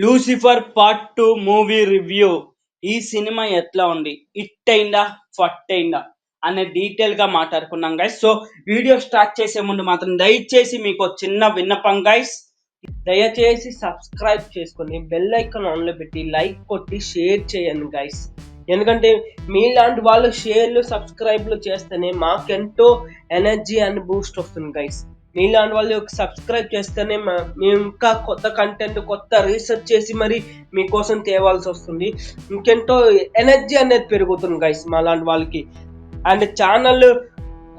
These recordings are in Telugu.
Lucifer part 2 movie review. ఈ సినిమా ఎట్లా ఉంది, హిట్ అయిందా ఫట్ అయిందా అనే డీటెయిల్గా మాట్లాడుకున్నాం గైస్. సో వీడియో స్టార్ట్ చేసే ముందు మాత్రం దయచేసి మీకు చిన్న విన్నపం గైస్, దయచేసి సబ్స్క్రైబ్ చేసుకొని బెల్ ఐకాన్ ఆన్లో పెట్టి లైక్ కొట్టి షేర్ చేయండి గైస్. ఎందుకంటే మీలాంటి వాళ్ళు షేర్లు సబ్స్క్రైబ్లు చేస్తేనే మాకెంతో ఎనర్జీ అండ్ బూస్ట్ వస్తుంది గైస్. మీలాంటి వాళ్ళు సబ్స్క్రైబ్ చేస్తేనే మేము ఇంకా కొత్త కంటెంట్ కొత్త రీసెర్చ్ చేసి మరి మీకోసం తేవాల్సి వస్తుంది. ఇంకెంతో ఎనర్జీ అనేది పెరుగుతుంది గైస్ మాలాంటి వాళ్ళకి. అండ్ ఛానల్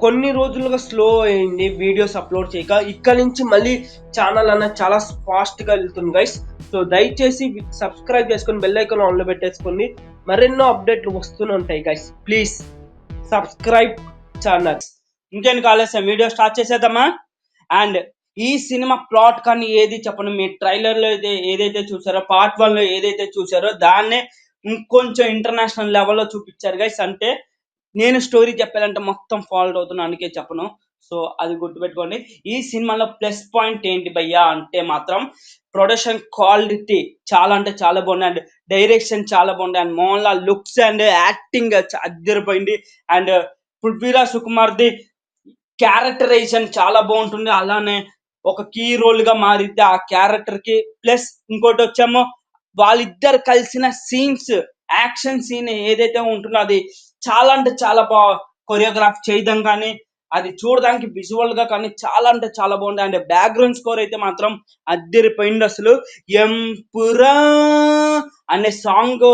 కొన్ని రోజులుగా స్లో అయింది వీడియోస్ అప్లోడ్ చేయక. ఇక్కడ నుంచి మళ్ళీ ఛానల్ అనేది చాలా ఫాస్ట్గా వెళ్తుంది గైస్. సో దయచేసి సబ్స్క్రైబ్ చేసుకొని బెల్ ఐకాన్ ఆన్లో పెట్టేసుకోండి. మరెన్నో అప్డేట్లు వస్తూనే ఉంటాయి గైస్. Please subscribe channel. ఇంకేం కాలేసాం, వీడియో స్టార్ట్ చేసేద్దామా? అండ్ ఈ సినిమా ప్లాట్ కానీ ఏది చెప్పను, మీ ట్రైలర్లో ఏదైతే చూసారో, పార్ట్ 1లో ఏదైతే చూసారో దాన్నే ఇంకొంచెం ఇంటర్నేషనల్ లెవెల్లో చూపించారు గైస్. అంటే నేను స్టోరీ చెప్పాలంటే మొత్తం ఫాలో అవుతున్నా, అందుకే చెప్పను. సో అది గుర్తుపెట్టుకోండి. ఈ సినిమాలో ప్లస్ పాయింట్ ఏంటి భయ్యా అంటే మాత్రం ప్రొడక్షన్ క్వాలిటీ చాలా అంటే చాలా బాగుంది. అండ్ డైరెక్షన్ చాలా బాగుంది. And Mohan Lal looks and acting అద్దరిపోయింది. అండ్ పృథ్వీరాజ్ సుకుమార్ది క్యారెక్టరైజేషన్ చాలా బాగుంటుంది. అలానే ఒక కీ రోల్ గా మారితే ఆ క్యారెక్టర్ కి ప్లస్ ఇంకోటి వచ్చామో వాళ్ళిద్దరు కలిసిన సీన్స్, యాక్షన్ సీన్ ఏదైతే ఉంటుందో అది చాలా అంటే చాలా బాగా కొరియోగ్రాఫ్ చేయడం కానీ, అది చూడడానికి విజువల్ గా కానీ చాలా అంటే చాలా బాగుంది. అండ్ బ్యాక్గ్రౌండ్ స్కోర్ అయితే మాత్రం అద్దరిపోయింది అసలు. ఎంపురా అనే సాంగ్,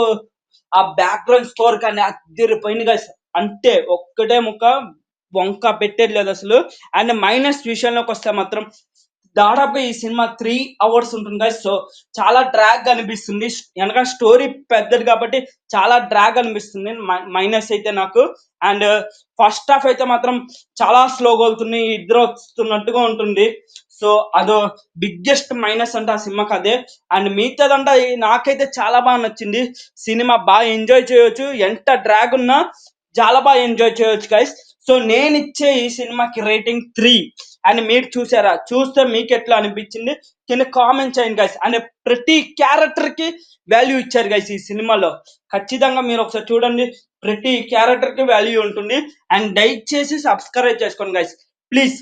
ఆ బ్యాక్గ్రౌండ్ స్కోర్ కానీ అద్దరిపోయింది guys. అంటే ఒక్కటే ముక్క వంక పెట్టేది లేదు అసలు. అండ్ మైనస్ విషయంలోకి వస్తే మాత్రం దాదాపుగా ఈ సినిమా 3 hours ఉంటుంది guys. సో చాలా డ్రాగ్ అనిపిస్తుంది, వెనక స్టోరీ పెద్దది కాబట్టి చాలా డ్రాగ్ అనిపిస్తుంది మైనస్ అయితే నాకు. అండ్ ఫస్ట్ హాఫ్ అయితే మాత్రం చాలా స్లోగా అవుతుంది, ఇద్దరు వస్తున్నట్టుగా ఉంటుంది. సో అదో బిగ్గెస్ట్ మైనస్ అంటే ఆ సినిమాకి అదే. అండ్ మిగతాదంటే నాకైతే చాలా బాగా నచ్చింది. సినిమా బాగా ఎంజాయ్ చేయొచ్చు, ఎంత డ్రాగ్ ఉన్నా చాలా బాగా ఎంజాయ్ చేయొచ్చు గైస్. సో నేను ఇచ్చే ఈ సినిమాకి రేటింగ్ 3. అండ్ మీరు చూసారా, చూస్తే మీకు ఎట్లా అనిపించింది కింద కామెంట్ చేయండి గైస్. అండ్ ప్రతి క్యారెక్టర్ కి వాల్యూ ఇచ్చారు గైస్ ఈ సినిమాలో. ఖచ్చితంగా మీరు ఒకసారి చూడండి, ప్రతి క్యారెక్టర్ కి వాల్యూ ఉంటుంది. అండ్ దయచేసి సబ్స్క్రైబ్ చేసుకోండి గైస్. ప్లీజ్